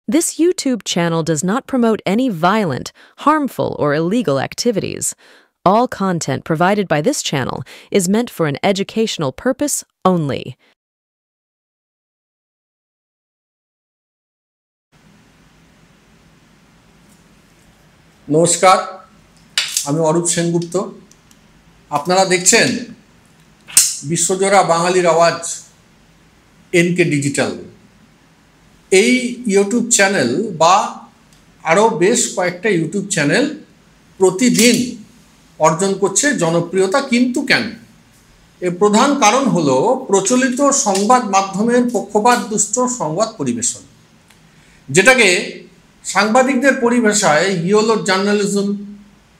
This YouTube channel does not promote any violent, harmful, or illegal activities. All content provided by this channel is meant for an educational purpose only. নমস্কার, আমি অরূপ সেনগুপ্ত। আপনারা দেখছেন বিশ্বজোড়া বাঙালির আওয়াজ NK digital. এই YouTube channel বা আরও বেশ কয়েকটা ইউটিউব চ্যানেল প্রতিদিন অর্জন করছে জনপ্রিয়তা। কিন্তু কেন? এর প্রধান কারণ হলো প্রচলিত সংবাদ মাধ্যমের পক্ষপাতদুষ্ট সংবাদ পরিবেশন, যেটাকে সাংবাদিকদের পরিভাষায় ইয়েলো জার্নালিজম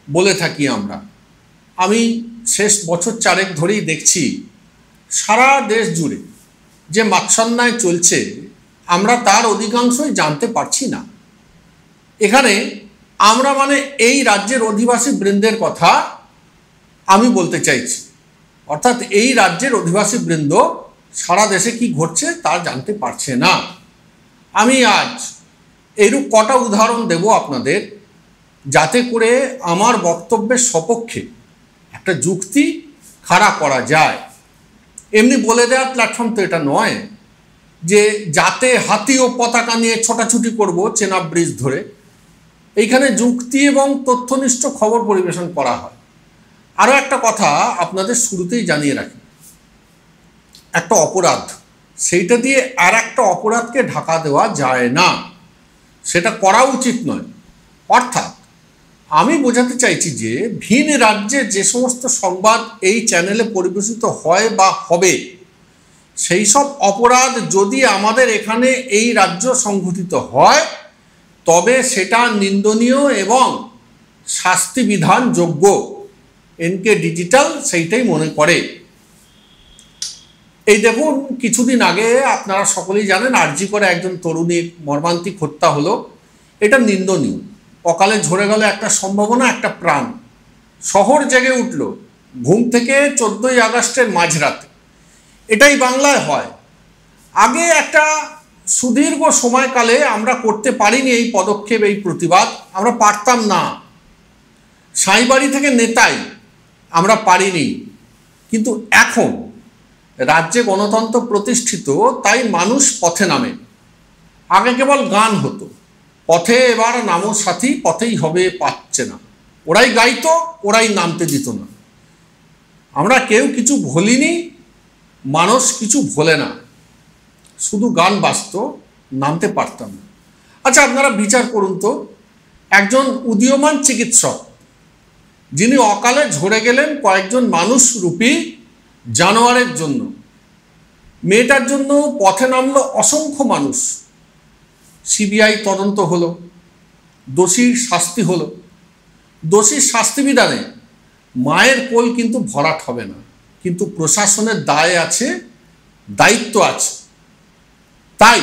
বলে থাকি আমরা। আমি শেষ বছর চারেক ধরেই দেখছি সারা দেশ জুড়ে যে মাৎসন্যায় চলছে, আমরা তার অধিকাংশই জানতে পারছি না। এখানে আমরা মানে এই রাজ্যের অধিবাসী বৃন্দের কথা আমি বলতে চাইছি। অর্থাৎ এই রাজ্যের অধিবাসী বৃন্দ সারা দেশে কি ঘটছে তা জানতে পারছে না। আমি আজ এইরূপ কটা উদাহরণ দেব আপনাদের, যাতে করে আমার বক্তব্যের সপক্ষে একটা যুক্তি খাড়া করা যায়। এমনি বলে দেওয়ার প্ল্যাটফর্ম তো এটা নয় যে যাতে হাতি ও পতাকা নিয়ে ছোটাছুটি করব চেনাব ব্রিজ ধরে। এইখানে যুক্তি এবং তথ্যনিষ্ঠ খবর পরিবেশন করা হয়। আরও একটা কথা আপনাদের শুরুতেই জানিয়ে রাখি, একটা অপরাধ, সেইটা দিয়ে আর একটা অপরাধকে ঢাকা দেওয়া যায় না, সেটা করা উচিত নয়। অর্থাৎ আমি বোঝাতে চাইছি যে ভিন রাজ্যে যে সমস্ত সংবাদ এই চ্যানেলে পরিবেশিত হয় বা হবে, সেই সব অপরাধ যদি আমাদের এখানে এই রাজ্য সংঘটিত হয়, তবে সেটা নিন্দনীয় এবং শাস্তি বিধানযোগ্য। এনকে ডিজিটাল সেইটাই মনে করে। এই দেখুন, কিছুদিন আগে আপনারা সকলেই জানেন আরজি করে একজন তরুণীর মর্মান্তিক হত্যা হলো। এটা নিন্দনীয়। অকালে ঝরে গেল একটা সম্ভাবনা, একটা প্রাণ। শহর জেগে উঠল ঘুম থেকে 14ই আগস্টের মাঝরাতে। এটাই বাংলায় হয়। আগে একটা সুদীর্ঘ সময়কালে আমরা করতে পারিনি এই পদক্ষেপ, এই প্রতিবাদ আমরা পারতাম না। সাঁইবাড়ি থেকে নেতাই আমরা পারিনি। কিন্তু এখন রাজ্যে গণতন্ত্র প্রতিষ্ঠিত, তাই মানুষ পথে নামে। আগে কেবল গান হতো, পথে এবার নামো সাথী, পথেই হবে পাচ্ছে না। ওরাই গাইতো, ওরাই নামতে দিত না। আমরা কেউ কিছু ভুলিনি, মানুষ কিছু ভোলে না। শুধু গান বাজত, নামতে পারতাম না। আচ্ছা, আপনারা বিচার করুন তো, একজন উদীয়মান চিকিৎসক যিনি অকালে ঝরে গেলেন কয়েকজন মানুষরূপী জানোয়ারের জন্য, মেয়েটার জন্য পথে নামলো অসংখ্য মানুষ। সিবিআই তদন্ত হলো, দোষীর শাস্তি হলো। দোষীর শাস্তি বিধানে মায়ের কোল কিন্তু ভরাট হবে না, কিন্তু প্রশাসনের দায় আছে, দায়িত্ব আছে। তাই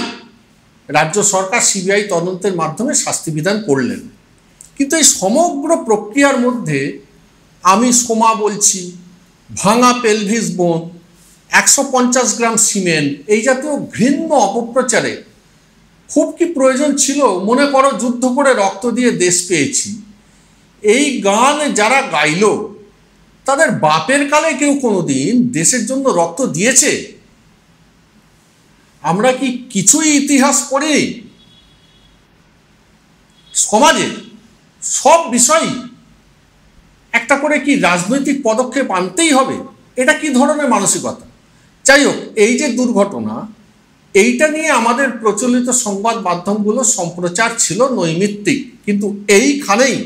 রাজ্য সরকার সিবিআই তদন্তের মাধ্যমে শাস্তি বিধান করলেন। কিন্তু এই সমগ্র প্রক্রিয়ার মধ্যে আমি সোমা বলছি, ভাঙা পেলভিস বোন, 150 গ্রাম সিমেন্ট, এই জাতীয় ঘৃণ্য অপপ্রচারে খুব কি প্রয়োজন ছিল? মনে করো যুদ্ধ করে রক্ত দিয়ে দেশ পেয়েছি। এই গান যারা গাইল, তাদের বাপের কালে কেউ কোনোদিন দেশের জন্য রক্ত দিয়েছে? আমরা কি কিছুই ইতিহাস পড়ি? সমাজের সব বিষয়ই একটা করে কি রাজনৈতিক পদক্ষেপ আনতেই হবে? এটা কি ধরনের মানসিকতা? যাই হোক, এই যে দুর্ঘটনা, এইটা নিয়ে আমাদের প্রচলিত সংবাদ মাধ্যমগুলো সম্প্রচার ছিল নৈমিত্তিক। কিন্তু এইখানেই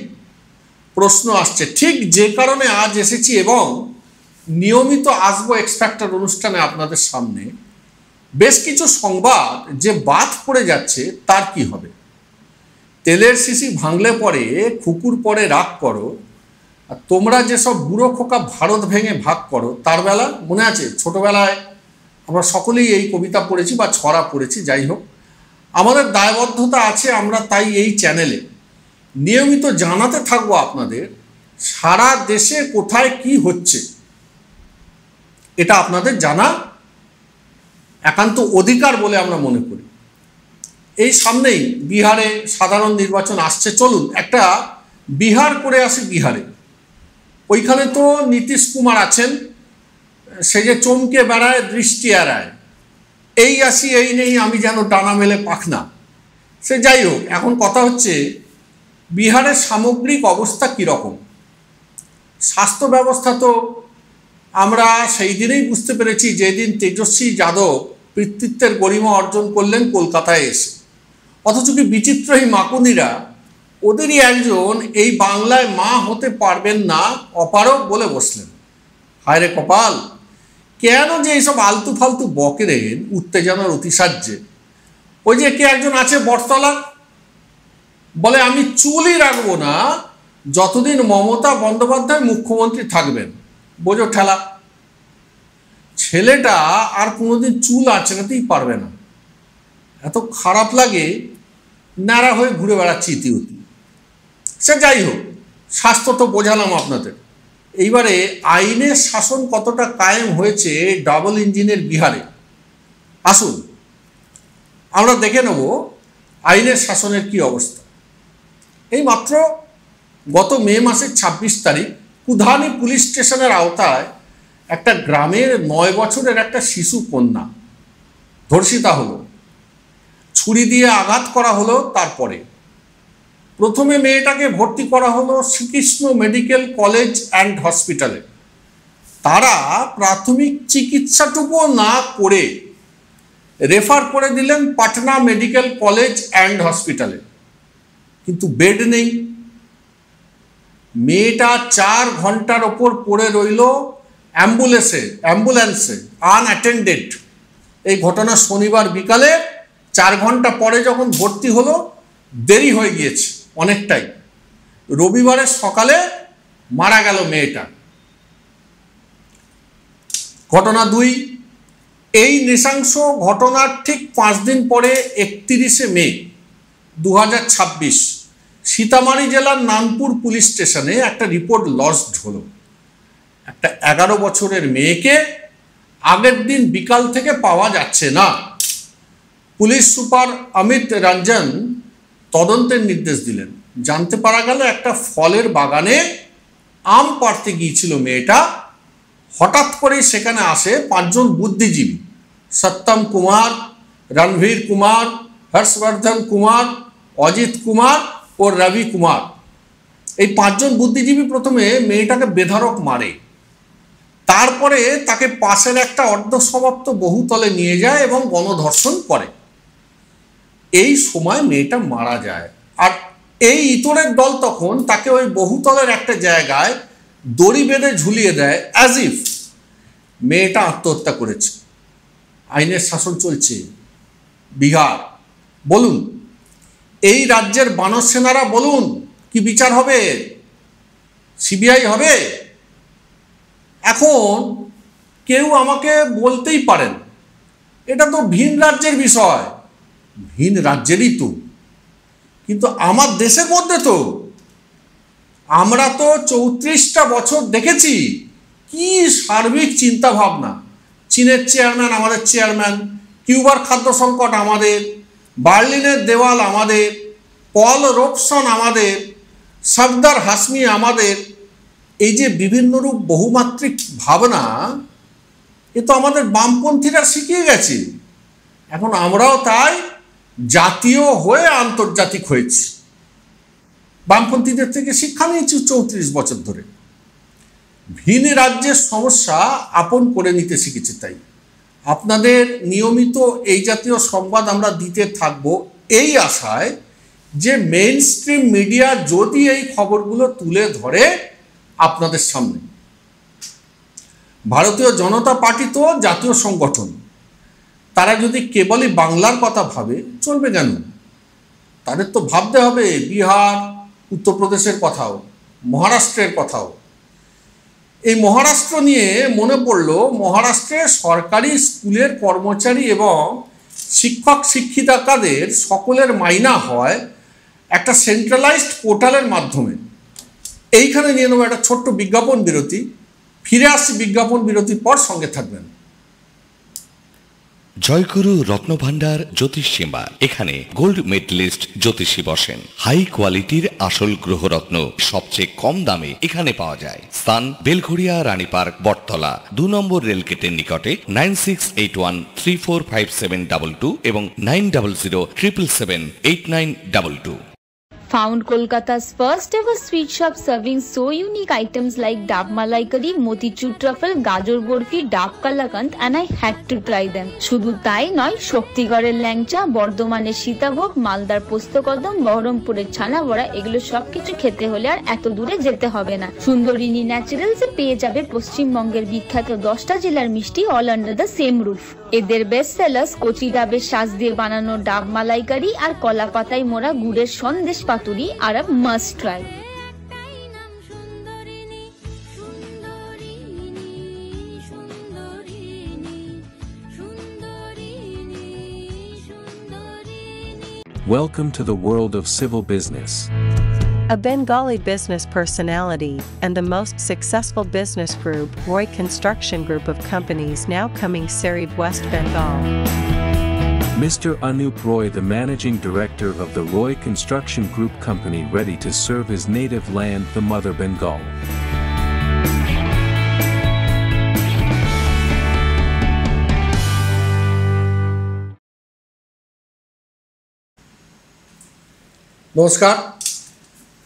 প্রশ্ন আসছে, ঠিক যে কারণে আজ এসেছি এবং নিয়মিত আসবো এক্স ফ্যাক্টর অনুষ্ঠানে আপনাদের সামনে। বেশ কিছু সংবাদ যে বাদ পড়ে যাচ্ছে, তার কি হবে? তেলের শিশি ভাঙলে পরে কুকুর পরে রাগ করো, আর তোমরা যেসব বুড়ো খোকা ভারত ভেঙে ভাগ করো, তার বেলা মনে আছে? ছোটবেলায় আমরা সকলেই এই কবিতা পড়েছি বা ছড়া পড়েছি। যাই হোক, আমাদের দায়বদ্ধতা আছে, আমরা তাই এই চ্যানেলে নিয়মিত জানাতে থাকবো আপনাদের সারা দেশে কোথায় কি হচ্ছে। এটা আপনাদের জানা একান্ত অধিকার বলে আমরা মনে করি। এই সামনেই বিহারে সাধারণ নির্বাচন আসছে, চলুন একটা বিহার করে আসি। বিহারে ওইখানে তো নীতিশ কুমার আছেন, সে যে চমকে বেড়ায়, দৃষ্টি এড়ায়, এই আসি এই নেই, আমি যেন ডানা মেলে পাখনা। সে যাই হোক, এখন কথা হচ্ছে বিহারের সামগ্রিক অবস্থা কীরকম। স্বাস্থ্য ব্যবস্থা তো আমরা সেই দিনেই বুঝতে পেরেছি যেদিন তেজস্বী যাদব পিতৃত্বের গরিমা অর্জন করলেন কলকাতায় এসে। অথচ কি বিচিত্র এই মাকুনিরা, ওদেরই একজন এই বাংলায় মা হতে পারবেন না, অপারক বলে বসলেন। হায় রে কপাল, কেন যে এইসব আলতু ফালতু বকেরেন উত্তেজনার অতিসাহ্যে। ওই যে কে একজন আছে বটতলা, বলে আমি চুলই রাখবো না যতদিন মমতা বন্দ্যোপাধ্যায় মুখ্যমন্ত্রী থাকবেন। বোঝো ঠেলা, ছেলেটা আর কোনোদিন চুল আঁচড়াতেই পারবে না। এত খারাপ লাগে, ন্যাড়া হয়ে ঘুরে বেড়াচ্ছে ইতিউতি। সে যাই হোক, স্বাস্থ্য তো বোঝালাম আপনাদের। এইবারে আইনের শাসন কতটা কায়েম হয়েছে ডাবল ইঞ্জিনের বিহারে, আসুন আমরা দেখে নেব আইনের শাসনের কি অবস্থা। এই মাত্র গত মে মাসের 26 তারিখ কুধানি পুলিশ স্টেশনের আওতায় একটা গ্রামের 9 বছরের একটা শিশু কন্যা ধর্ষিতা হলো, ছুরি দিয়ে আঘাত করা হলো। তারপরে প্রথমে মেয়েটাকে ভর্তি করা হলো শ্রীকৃষ্ণ মেডিকেল কলেজ অ্যান্ড হসপিটালে। তারা প্রাথমিক চিকিৎসাটুকু না করে রেফার করে দিলেন পাটনা মেডিকেল কলেজ অ্যান্ড হসপিটালে, কিন্তু বেড নেই। মেয়েটা 4 ঘন্টার ওপর পড়ে রইল অ্যাম্বুলেন্সে আনঅ্যাটেন্ডেড। এই ঘটনা শনিবার বিকালে, 4 ঘন্টা পরে যখন ভর্তি হলো দেরি হয়ে গিয়েছে অনেকটাই। রবিবারের সকালে মারা গেল মেয়েটা। ঘটনা 2, এই নৃশংস ঘটনার ঠিক 5 দিন পরে 31শে মে 2026 সীতামারি জেলার নানপুর পুলিশ স্টেশনে একটা রিপোর্ট লজড হলো। একটা 11 বছরের মেয়েকে আগের দিন বিকাল থেকে পাওয়া যাচ্ছে না। পুলিশ সুপার অমিত রঞ্জন তদন্তের নির্দেশ দিলেন। জানতে পারা গেল একটা ফলের বাগানে আম পাড়তে গিয়েছিল মেয়েটা। হঠাৎ করেই সেখানে আসে 5 জন বুদ্ধিজীবী, সত্যম কুমার, রণবীর কুমার, হর্ষবর্ধন কুমার, অজিত কুমার ও রবি কুমার। এই 5 জন বুদ্ধিজীবী প্রথমে মেয়েটাকে বেধড়ক মারে, তারপরে তাকে পাশের একটা অর্ধসমাপ্ত বহুতলে নিয়ে যায় এবং গণধর্ষণ করে। এই সময় মেয়েটা মারা যায়। আর এই ইতরের দল তখন তাকে ওই বহুতলের একটা জায়গায় দড়ি বেঁধে ঝুলিয়ে দেয়, অ্যাজ ইফ মেয়েটা আত্মহত্যা করেছে। আইনের শাসন চলছে বিহার। বলুন, এই রাজ্যের বানর সেনারা বলুন, কি বিচার হবে? সিবিআই হবে? এখন কেউ আমাকে বলতেই পারেন এটা তো ভিন রাজ্যের বিষয়। ভিন রাজ্যেরই তো, কিন্তু আমার দেশের মধ্যে তো আমরা তো 34টা বছর দেখেছি কি সার্বিক চিন্তা ভাবনা। চীনের চেয়ারম্যান আমাদের চেয়ারম্যান, কিউবার খাদ্য সংকট আমাদের, বার্লিনের দেওয়াল আমাদের, পল রোবসন আমাদের, সফদর হাসমি আমাদের। এই যে বিভিন্ন রূপ বহুমাত্রিক ভাবনা, এ তো আমাদের বামপন্থীরা শিখিয়ে গেছে। এখন আমরাও তাই জাতীয় হয়ে আন্তর্জাতিক হয়েছি। বামপন্থীদের থেকে শিক্ষা নিয়েছি 34 বছর ধরে। ভিন রাজ্যের সমস্যা আপন করে নিতে শিখেছি। তাই আপনাদের নিয়মিত এই জাতীয় সংবাদ আমরা দিতে থাকব, এই আশায় যে মেইন স্ট্রিম মিডিয়া যদি এই খবরগুলো তুলে ধরে আপনাদের সামনে। ভারতীয় জনতা পার্টি তো জাতীয় সংগঠন, তারা যদি কেবলই বাংলার কথা ভাবে চলবে কেন? তাদের তো ভাবতে হবে বিহার, উত্তরপ্রদেশের কথাও, মহারাষ্ট্রের কথাও। এই মহারাষ্ট্র নিয়ে মনে পড়ল, মহারাষ্ট্রে সরকারি স্কুলের কর্মচারী এবং শিক্ষক শিক্ষিকাদের সকলের মাইনা হয় একটা সেন্ট্রালাইজড পোর্টালের মাধ্যমে। এইখানে নিয়ে নেব একটা ছোট্ট বিজ্ঞাপন বিরতি। ফিরে আসছি বিজ্ঞাপন বিরতির পর, সঙ্গে থাকবেন। জয়গুরু রত্নভান্ডার জ্যোতিষ চেম্বার। এখানে গোল্ড মেডেলিস্ট জ্যোতিষী বসেন। হাই কোয়ালিটির আসল গ্রহরত্ন সবচেয়ে কম দামে এখানে পাওয়া যায়। স্থান বেলঘড়িয়া রানীপার্ক বটতলা 2 নম্বর রেলগেটের নিকটে। 9681345722 এবং 9007778922। Found Kolkata's first ever sweet shop serving so unique items like Dab Malai Curry, Motichur Truffle, Gajor Borfi, Dab Kalakand, and I had to try them. শুধু তাই নয়, শক্তিগড়ের ল্যাংচা, বর্ধমানের সীতাভোগ, মালদার পোস্তকদম, বহরমপুরের ছানা বড়া, এগুলো সবকিছু খেতে হলে আর এত দূরে যেতে হবে না। সুন্দরিনী ন্যাচারালস এ পেয়ে যাবে পশ্চিমবঙ্গের বিখ্যাত 10টা জেলার মিষ্টি all under the same roof. এদের বেস্ট সেলার্স কচি ডাবের শাঁস দিয়ে বানানো ডাব মালাইকারি আর কলা পাতায় মোড়া গুড়ের সন্দেশ পাতুরি আর a must try. Welcome to the world of civil business. A Bengali business personality and the most successful business group, Roy Construction Group of companies, now coming Sarib, West Bengal. Mr. Anup Roy, the managing director of the Roy Construction Group company, ready to serve his native land, the mother Bengal. নমস্কার,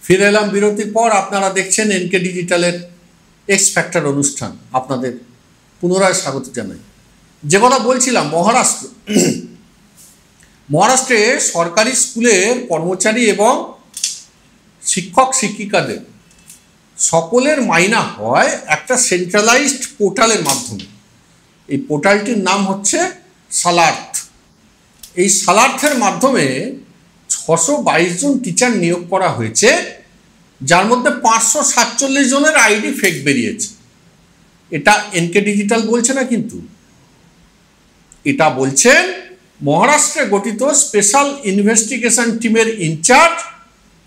ফিরে এলাম বিরতির পর। আপনারা দেখছেন NK ডিজিটালের x factor অনুষ্ঠান। আপনাদের পুনরায় স্বাগত জানাই। যে কথা বলছিলাম, মহারাষ্ট্রে সরকারি স্কুলের কর্মচারী এবং শিক্ষক শিক্ষিকাদের সকলের মাইনা হয় একটা সেন্ট্রালাইজড পোর্টালের মাধ্যমে। এই পোর্টালটির নাম হচ্ছে সালার্থ। এই সালার্থের মাধ্যমে 622 জন টিচার নিয়োগ করা হয়েছে, যার মধ্যে 547 জনের আইডি ফেক বেরিয়েছে। এটা এনকে ডিজিটাল বলছে না, কিন্তু এটা বলছেন মহারাষ্ট্রে গঠিত স্পেশাল ইনভেস্টিগেশন টিমের incharge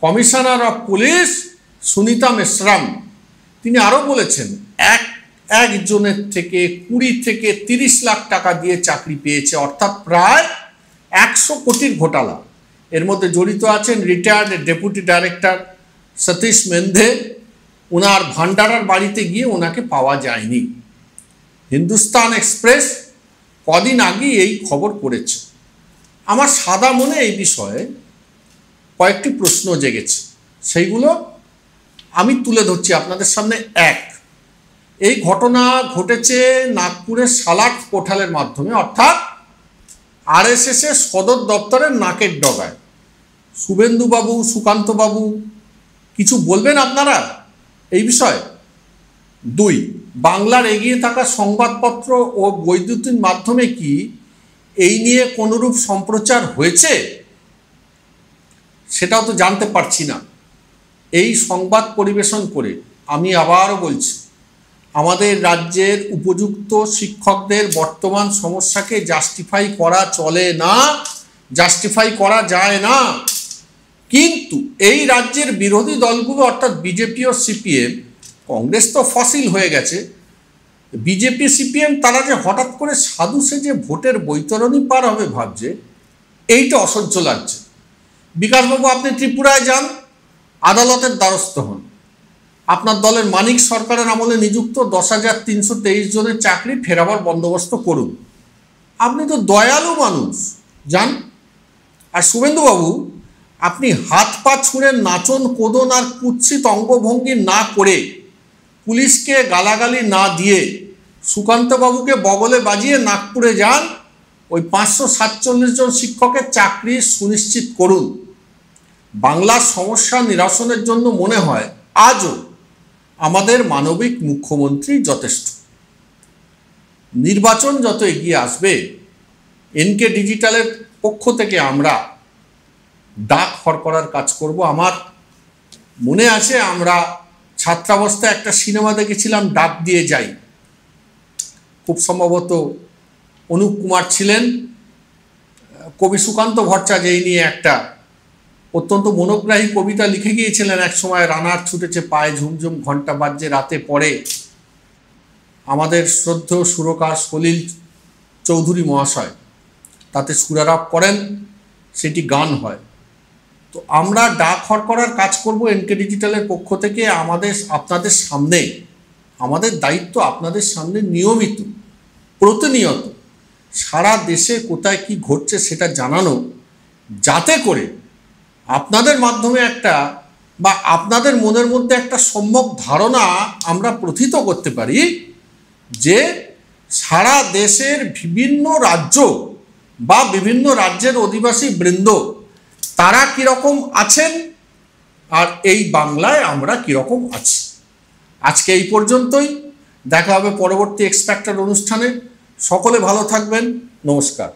commissioner of police Sunita Meshram. তিনি আরও বলেছেন, একজনের থেকে 20 থেকে 30 লাখ টাকা দিয়ে চাকরি পেয়েছে, অর্থাৎ প্রায় 100 কোটির ঘোটালা। এর মধ্যে জড়িত আছেন রিটায়ার্ড ডেপুটি ডাইরেক্টর সতীশ মেন্ধে। ওনার ভান্ডারার বাড়িতে গিয়ে ওনাকে পাওয়া যায়নি। হিন্দুস্তান এক্সপ্রেস কদিন আগে এই খবর করেছে। আমার সাদা মনে এই বিষয়ে কয়েকটি প্রশ্ন জেগেছে, সেইগুলো আমি তুলে ধরছি আপনাদের সামনে। এই ঘটনা ঘটেছে নাগপুরের সালার্থ পোর্টালের মাধ্যমে, অর্থাৎ RSS এর সদর দপ্তরের নাকের ডগায়। শুভেন্দুবাবু, সুকান্তবাবু কিছু বলবেন আপনারা এই বিষয়ে? 2, বাংলার এগিয়ে থাকা সংবাদপত্র ও বৈদ্যুতিন মাধ্যমে কি এই নিয়ে কোনরূপ সম্প্রচার হয়েছে? সেটাও তো জানতে পারছি না। এই সংবাদ পরিবেশন করে আমি আবারও বলছি, আমাদের রাজ্যের উপযুক্ত শিক্ষকদের বর্তমান সমস্যাকে জাস্টিফাই করা চলে না, জাস্টিফাই করা যায় না। কিন্তু এই রাজ্যের বিরোধী দলগুলো অর্থাৎ বিজেপি ও সিপিএম, কংগ্রেস তো ফসিল হয়ে গেছে, বিজেপি সিপিএম তারা যে হঠাৎ করে সাধু সেজে ভোটের বৈতরণী পার হবে ভাবছে, এইটা অসহ্য লাগছে। বিকাশবাবু, আপনি ত্রিপুরায় যান, আদালতের দ্বারস্থ হন। আপনার দলের মানিক সরকারের আমলে নিযুক্ত 10,323 জনের চাকরি ফেরাবার বন্দোবস্ত করুন। আপনি তো দয়ালু মানুষ, যান। আর শুভেন্দুবাবু, আপনি হাত পা ছুঁড়ে নাচন কোদন আর কুৎসিত অঙ্গভঙ্গি না করে, পুলিশকে গালাগালি না দিয়ে, সুকান্তবাবুকে বগলে বাজিয়ে নাগপুরে যান, ওই 547 জন শিক্ষকের চাকরি সুনিশ্চিত করুন। বাংলার সমস্যা নিরসনের জন্য মনে হয় আজও আমাদের মানবিক মুখ্যমন্ত্রী যথেষ্ট। নির্বাচন যত এগিয়ে আসবে, এনকে ডিজিটালের পক্ষ থেকে আমরা ডাক হর করার কাজ করব। আমার মনে আছে, আমরা ছাত্রাবস্থায় একটা সিনেমা দেখেছিলাম, ডাক দিয়ে যাই। খুব সম্ভবত অনুপ কুমার ছিলেন, কবি সুকান্ত ভট্টাচার্য এই নিয়ে একটা অত্যন্ত মনোগ্রাহী কবিতা লিখে গিয়েছিলেন এক সময়। রানার ছুটেছে পায়ে, ঝুমঝুম ঘণ্টা বাজছে রাতে পড়ে। আমাদের শ্রদ্ধেয় সুরকার সলিল চৌধুরী মহাশয় তাতে সুরারোপ করেন, সেটি গান হয়। তো আমরা ডাক হরকরার কাজ করব এনকে ডিজিটালের পক্ষ থেকে। আপনাদের সামনে আমাদের দায়িত্ব আপনাদের সামনে নিয়মিত প্রতিনিয়ত সারা দেশে কোথায় কি ঘটছে সেটা জানানো, যাতে করে আপনাদের মাধ্যমে আপনাদের মনের মধ্যে একটা সম্যক ধারণা আমরা প্রথিত করতে পারি যে সারা দেশের বিভিন্ন রাজ্য বা বিভিন্ন রাজ্যের অধিবাসী বৃন্দ তারা কীরকম আছেন আর এই বাংলায় আমরা কীরকম আছি। আজকে এই পর্যন্তই, দেখা হবে পরবর্তী এক্স ফ্যাক্টর অনুষ্ঠানে। সকলে ভালো থাকবেন, নমস্কার।